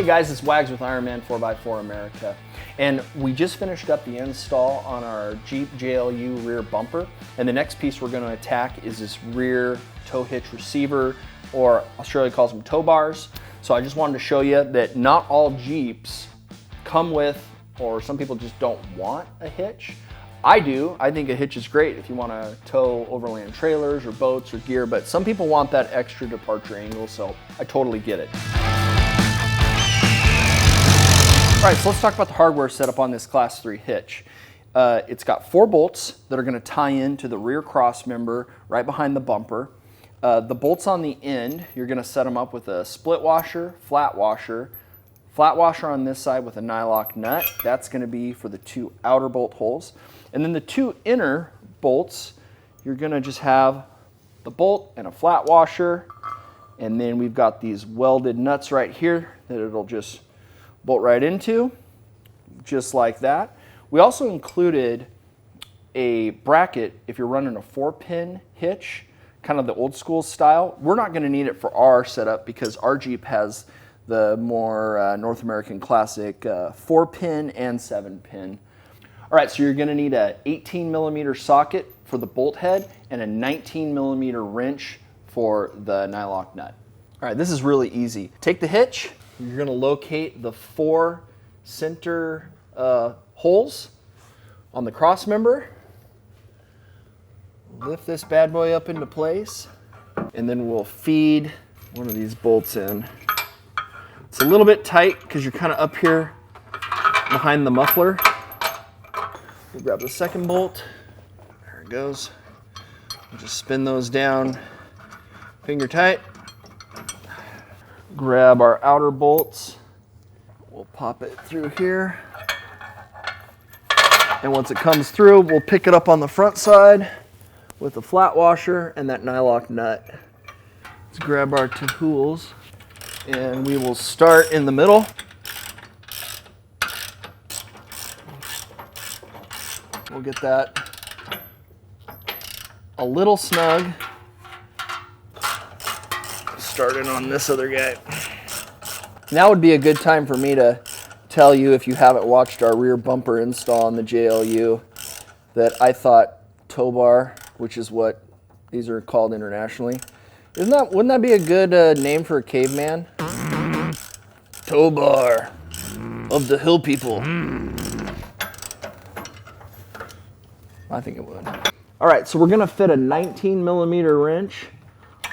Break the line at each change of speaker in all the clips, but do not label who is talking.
guys, it's Wags with Ironman 4x4 America, and we just finished up the install on our Jeep JLU rear bumper, and the next piece we're going to attack is this rear tow hitch receiver, or Australia calls them tow bars. So I just wanted to show you that not all Jeeps come with, or some people just don't want a hitch. I do. I think a hitch is great if you want to tow overland trailers or boats or gear, but some people want that extra departure angle, so I totally get it. All right, so let's talk about the hardware setup on this Class 3 hitch. It's got 4 bolts that are going to tie into the rear cross member right behind the bumper. The bolts on the end, you're going to set them up with a split washer, flat washer on this side with a nylock nut. That's going to be for the 2 outer bolt holes. And then the 2 inner bolts, you're going to just have the bolt and a flat washer. And then we've got these welded nuts right here that it'll just bolt right into, just like that. We also included a bracket if you're running a 4-pin hitch, kind of the old school style. We're not going to need it for our setup because our Jeep has the more North American classic 4-pin and 7-pin. All right, so you're going to need a 18mm socket for the bolt head and a 19mm wrench for the nylock nut. All right, this is really easy. Take the hitch. You're going to locate the 4 center holes on the cross member. Lift this bad boy up into place, and then we'll feed one of these bolts in. It's a little bit tight because you're kind of up here behind the muffler. We'll grab the second bolt. There it goes. We'll just spin those down, finger tight. Grab our outer bolts. We'll pop it through here. And once it comes through, we'll pick it up on the front side with a flat washer and that nylock nut. Let's grab our 2 tools and we will start in the middle. We'll get that a little snug. Starting on this other guy. Now would be a good time for me to tell you, if you haven't watched our rear bumper install on the JLU, that I thought tow bar, which is what these are called internationally, wouldn't that be a good name for a caveman? Tow bar of the hill people. I think it would. All right, so we're gonna fit a 19mm wrench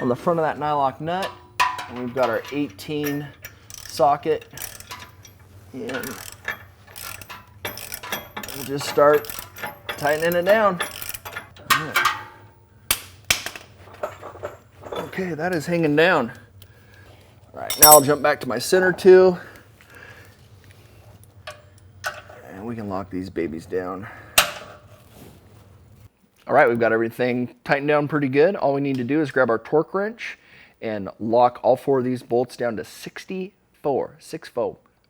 on the front of that nylock nut, and we've got our 18 socket, and we'll just start tightening it down. All right. Okay, that is hanging down. All right, now I'll jump back to my center 2, and we can lock these babies down. All right, we've got everything tightened down pretty good. All we need to do is grab our torque wrench and lock all 4 of these bolts down to 64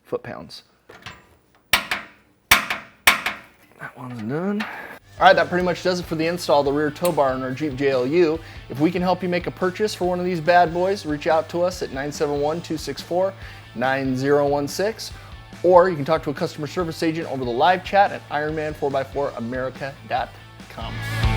foot-pounds. That one's done. All right, that pretty much does it for the install of the rear tow bar on our Jeep JLU. If we can help you make a purchase for one of these bad boys, reach out to us at 971-264-9016, or you can talk to a customer service agent over the live chat at Ironman4x4America.com.